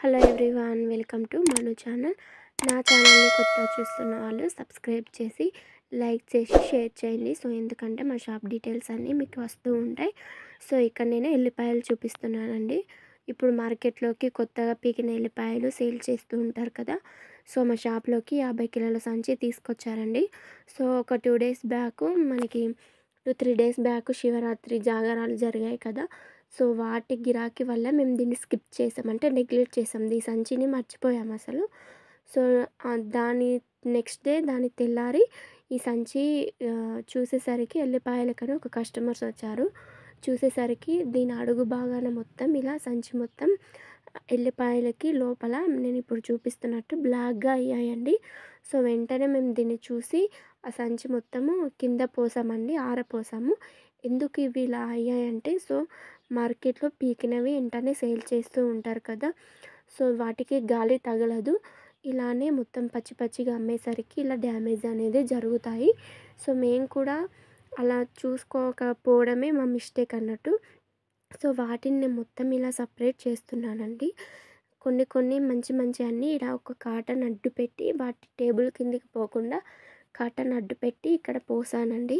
Hello everyone, welcome to Manu channel. నా ఛానల్ని కొత్తగా చూస్తున్న వాళ్ళు సబ్స్క్రైబ్ చేసి లైక్ చేసి షేర్ చేయండి. సో ఎందుకంటే మా షాప్ డీటెయిల్స్ అన్నీ మీకు వస్తూ ఉంటాయి. సో ఇక్కడ నేను ఎల్లిపాయలు చూపిస్తున్నానండి. ఇప్పుడు మార్కెట్లోకి కొత్తగా పీకిన ఎల్లిపాయలు సేల్ చేస్తూ ఉంటారు కదా. సో మా షాప్లోకి 50 కిలోల సంచి తీసుకొచ్చారండి. సో ఒక 2 డేస్ బ్యాక్ మనకి 2-3 డేస్ బ్యాక్ శివరాత్రి జాగారాలు జరిగాయి కదా. సో వాటి గిరాకీ వల్ల మేము దీన్ని స్కిప్ చేసాం, అంటే నెగ్లెక్ట్ చేసాం. ఈ సంచిని మర్చిపోయాము అసలు. సో దాని నెక్స్ట్ డే దాని తెల్లారి ఈ సంచి చూసేసరికి ఎల్లిపాయలకని ఒక కస్టమర్స్ వచ్చారు. చూసేసరికి దీని అడుగు భాగాన మొత్తం ఇలా సంచి మొత్తం ఎల్లిపాయలకి లోపల నేను ఇప్పుడు చూపిస్తున్నట్టు బ్లాక్గా అయ్యాయండి. సో వెంటనే మేము దీన్ని చూసి ఆ సంచి మొత్తము కింద పోసామండి, ఆరపోసాము. ఎందుకు ఇవి ఇలా అయ్యాయంటే, సో మార్కెట్లో పీకినవి వెంటనే సేల్ చేస్తూ ఉంటారు కదా. సో వాటికి గాలి తగలదు, ఇలానే మొత్తం పచ్చి పచ్చిగా అమ్మేసరికి ఇలా డ్యామేజ్ అనేది జరుగుతాయి. సో మేము కూడా అలా చూసుకోకపోవడమే మా మిస్టేక్ అన్నట్టు. సో వాటిని నేను మొత్తం ఇలా సపరేట్ చేస్తున్నానండి. కొన్ని మంచి అన్నీ ఇలా ఒక కాటన్ అడ్డు పెట్టి వాటి టేబుల్ కిందికి పోకుండా కాటన్ అడ్డు పెట్టి ఇక్కడ పోసానండి.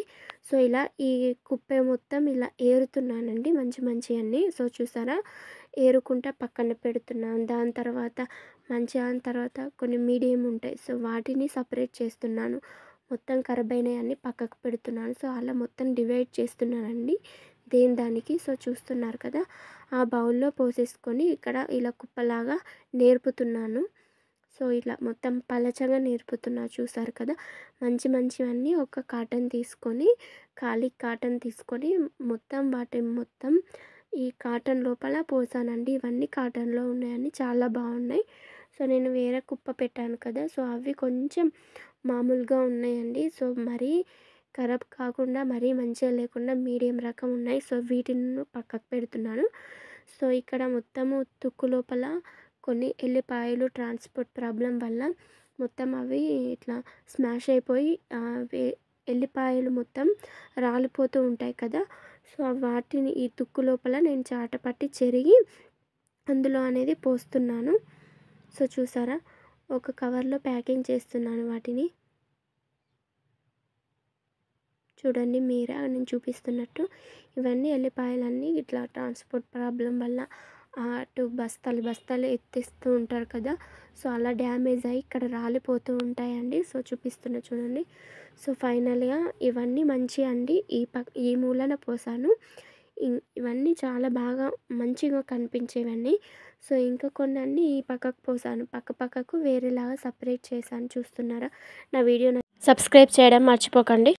సో ఇలా ఈ కుప్ప మొత్తం ఇలా ఏరుతున్నానండి మంచి అన్నీ. సో చూసారా, ఏరుకుంటా పక్కన పెడుతున్నాను. దాని తర్వాత కొన్ని మీడియం ఉంటాయి, సో వాటిని సపరేట్ చేస్తున్నాను. మొత్తం ఖరాబ్ అయినవన్నీ పక్కకు పెడుతున్నాను. సో అలా మొత్తం డివైడ్ చేస్తున్నానండి దానికి. సో చూస్తున్నారు కదా, ఆ బౌల్లో పోసేసుకొని ఇక్కడ ఇలా కుప్పలాగా నేర్పుతున్నాను. సో ఇలా మొత్తం పలచగా నేర్పుతున్నా, చూసారు కదా. మంచివన్నీ ఒక కాటన్ తీసుకొని, ఖాళీ కాటన్ తీసుకొని మొత్తం ఈ కాటన్ లోపల పోసానండి. ఇవన్నీ కాటన్లో ఉన్నాయని చాలా బాగున్నాయి. సో నేను వేరే కుప్ప పెట్టాను కదా, సో అవి కొంచెం మామూలుగా ఉన్నాయండి. సో మరీ ఖరాబ్ కాకుండా మరీ మంచిగా లేకుండా మీడియం రకం ఉన్నాయి. సో వీటిని పక్కకు పెడుతున్నాను. సో ఇక్కడ మొత్తము తుక్కు లోపల కొన్ని ఎల్లిపాయలు ట్రాన్స్పోర్ట్ ప్రాబ్లం వల్ల మొత్తం అవి ఇట్లా స్మాష్ అయిపోయి ఎల్లిపాయలు మొత్తం రాలిపోతూ ఉంటాయి కదా. సో వాటిని ఈ తుక్కు లోపల నేను చాటపట్టి చెరిగి అందులో అనేది పోస్తున్నాను. సో చూసారా, ఒక కవర్లో ప్యాకింగ్ చేస్తున్నాను వాటిని. చూడండి మీరే నేను చూపిస్తున్నట్టు. ఇవన్నీ ఎల్లిపాయలన్నీ ఇట్లా ట్రాన్స్పోర్ట్ ప్రాబ్లం వల్ల అటు బస్తాలు ఎత్తిస్తూ ఉంటారు కదా. సో అలా డ్యామేజ్ అయ్యి ఇక్కడ రాలిపోతూ ఉంటాయండి. సో చూపిస్తున్నా చూడండి. సో ఫైనల్గా ఇవన్నీ మంచి అండి. ఈ మూలన పోసాను. ఇవన్నీ చాలా బాగా మంచిగా కనిపించేవన్నీ. సో ఇంకా కొన్ని అన్నీ ఈ పక్కకు పోసాను, పక్కకు వేరేలాగా సపరేట్ చేశాను. చూస్తున్నారా, నా వీడియో సబ్స్క్రైబ్ చేయడం మర్చిపోకండి.